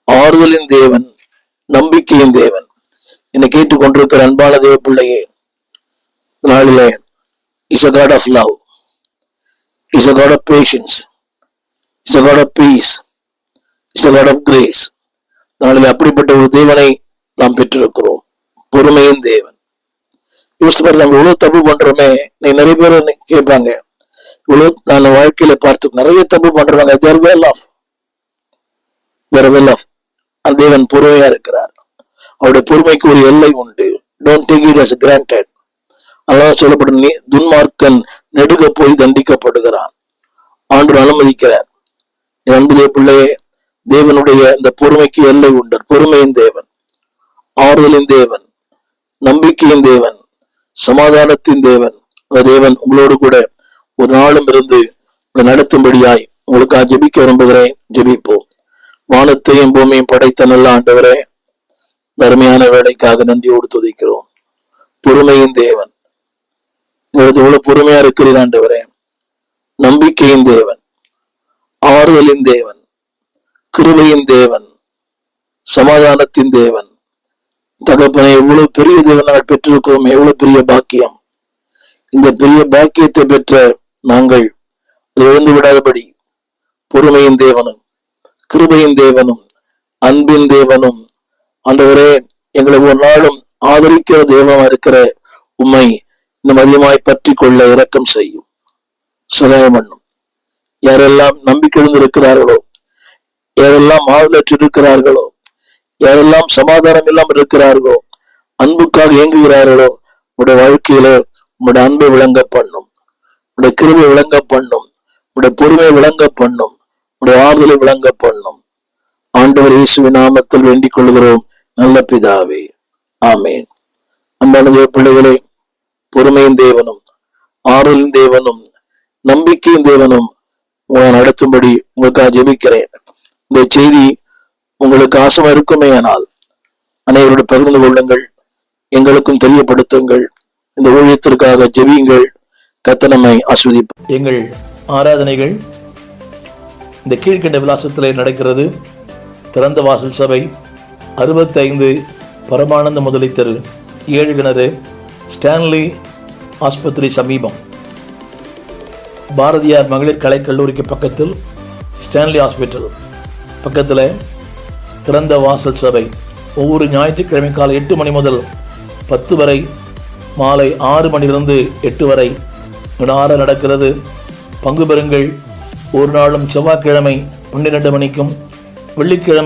ஆறுதலின் தேவன், நம்பிக்கையின் தேவன். என்னை கேட்டுக் கொண்டிருக்கிற அன்பான தேவ பிள்ளையே, நாளிலே is a God of love, is a God of patience, is a God of peace, is a God of grace. நாளிலே அப்படிப்பட்ட ஒரு தேவனை நாம் பெற்றிருக்கிறோம். பொறுமையின் தேவன். யோசித்து பாரு, நம்ம இவ்வளவு தப்பு பண்றோமே. நீ நிறைய பேர் கேட்பாங்க, இவ்வளவு நான் வாழ்க்கையில பார்த்து நிறைய தப்பு பண்றாங்க. தேர் வெல் ஆஃப் அந்த தேவன் பொறுமையா இருக்கிறார். அவருடைய பொறுமைக்கு ஒரு எல்லை உண்டு. Don't take it as granted. அதான் சொல்லப்படும், துன்மார்க்கன் நெடுக போய் தண்டிக்கப்படுகிறான். ஆண்டவர் அனுமதிக்கிறார். அன்புடைய பிள்ளையே, தேவனுடைய இந்த பொறுமைக்கு எல்லை உண்டு. பொறுமையின் தேவன், ஆறுதலின் தேவன், நம்பிக்கையின் தேவன், சமாதானத்தின் தேவன். அந்த தேவன் உங்களோடு கூட ஒரு நாளும் இருந்து நடத்தும்படியாய் உங்களுக்காக ஜெபிக்க விரும்புகிறேன். ஜெபிப்போம். வானத்தையும் பூமியும் படைத்த நல்ல ஆண்டவரே, அருமையான வேலைக்காக நன்றியோடு துதிக்கிறோம். பொறுமையின் தேவன், உங்களுக்கு எவ்வளவு பொறுமையா இருக்கிறீர் ஆண்டவரே. நம்பிக்கையின் தேவன், ஆறுதலின் தேவன், கிருபையின் தேவன், சமாதானத்தின் தேவன். தகப்பனை எவ்வளவு பெரிய தேவனால் பெற்றிருக்கிறோம். எவ்வளவு பெரிய பாக்கியம். இந்த பெரிய பாக்கியத்தை பெற்ற நாங்கள் இழந்து விடாதபடி பொறுமையின் தேவனும், கிருபையின் தேவனும், அன்பின் தேவனும், ஆண்டவரே எங்களை ஒரு நாளும் ஆதரிக்கிற தேவமா இருக்கிற உம்மை இன்னும் அதிகமாய் பற்றி கொள்ள இரக்கம் செய்யும், சகாயம் பண்ணும். யாரெல்லாம் நம்பிக்கை இருக்கிறார்களோ, யாரெல்லாம் ஆதரவற்று இருக்கிறார்களோ, யாரெல்லாம் சமாதானம் இல்லாமல் இருக்கிறார்களோ, அன்புக்காக இயங்குகிறார்களோ, உடைய வாழ்க்கையில உங்களுடைய அன்பை விளங்க பண்ணும், உடைய கிருபை விளங்க பண்ணும், உடைய பொறுமை விளங்க பண்ணும், உடைய ஆறுதலை விளங்க பண்ணும். ஆண்டவர் இயேசுவின் நாமத்தில் வேண்டிக் கொள்கிறோம் நல்ல பிதாவே, ஆமேன். அன்பான தேவ பிள்ளைகளே, பொறுமையின் தேவனும், ஆறுதலின் தேவனும், நம்பிக்கையின் தேவனும் உங்களை நடத்தும்படி உங்களுக்காக ஜெபிக்கிறேன். இந்த செய்தி உங்களுக்கு ஆசமா இருக்குமே ஆனால் அனைவரோடு பகிர்ந்து கொள்ளுங்கள், எங்களுக்கும் தெரியப்படுத்துங்கள். இந்த ஊழியத்திற்காக ஜெபியுங்கள். கர்த்தர் நம்மை ஆசீர்வதிப்பார். எங்கள் ஆராதனைகள் இந்த கீழ்கண்ட விலாசத்திலே நடக்கிறது. திறந்த வாசல் சபை, 65 பரமானந்த முதலி தெரு, 7 கிணறு, ஸ்டான்லி ஆஸ்பத்திரி சமீபம், பாரதியார் மகளிர் கலைக்கல்லூரிக்கு பக்கத்தில், ஸ்டான்லி ஹாஸ்பிட்டல் பக்கத்தில் திறந்த வாசல் சபை. ஒவ்வொரு ஞாயிற்றுக்கிழமை காலை 8 மணி முதல் 10 வரை, மாலை 6 மணிலிருந்து 8 வரை நடக்கிறது. பங்கு பெறுங்கள். ஒரு நாளும் செவ்வாய்க்கிழமை 12 மணிக்கும், வெள்ளிக்கிழமை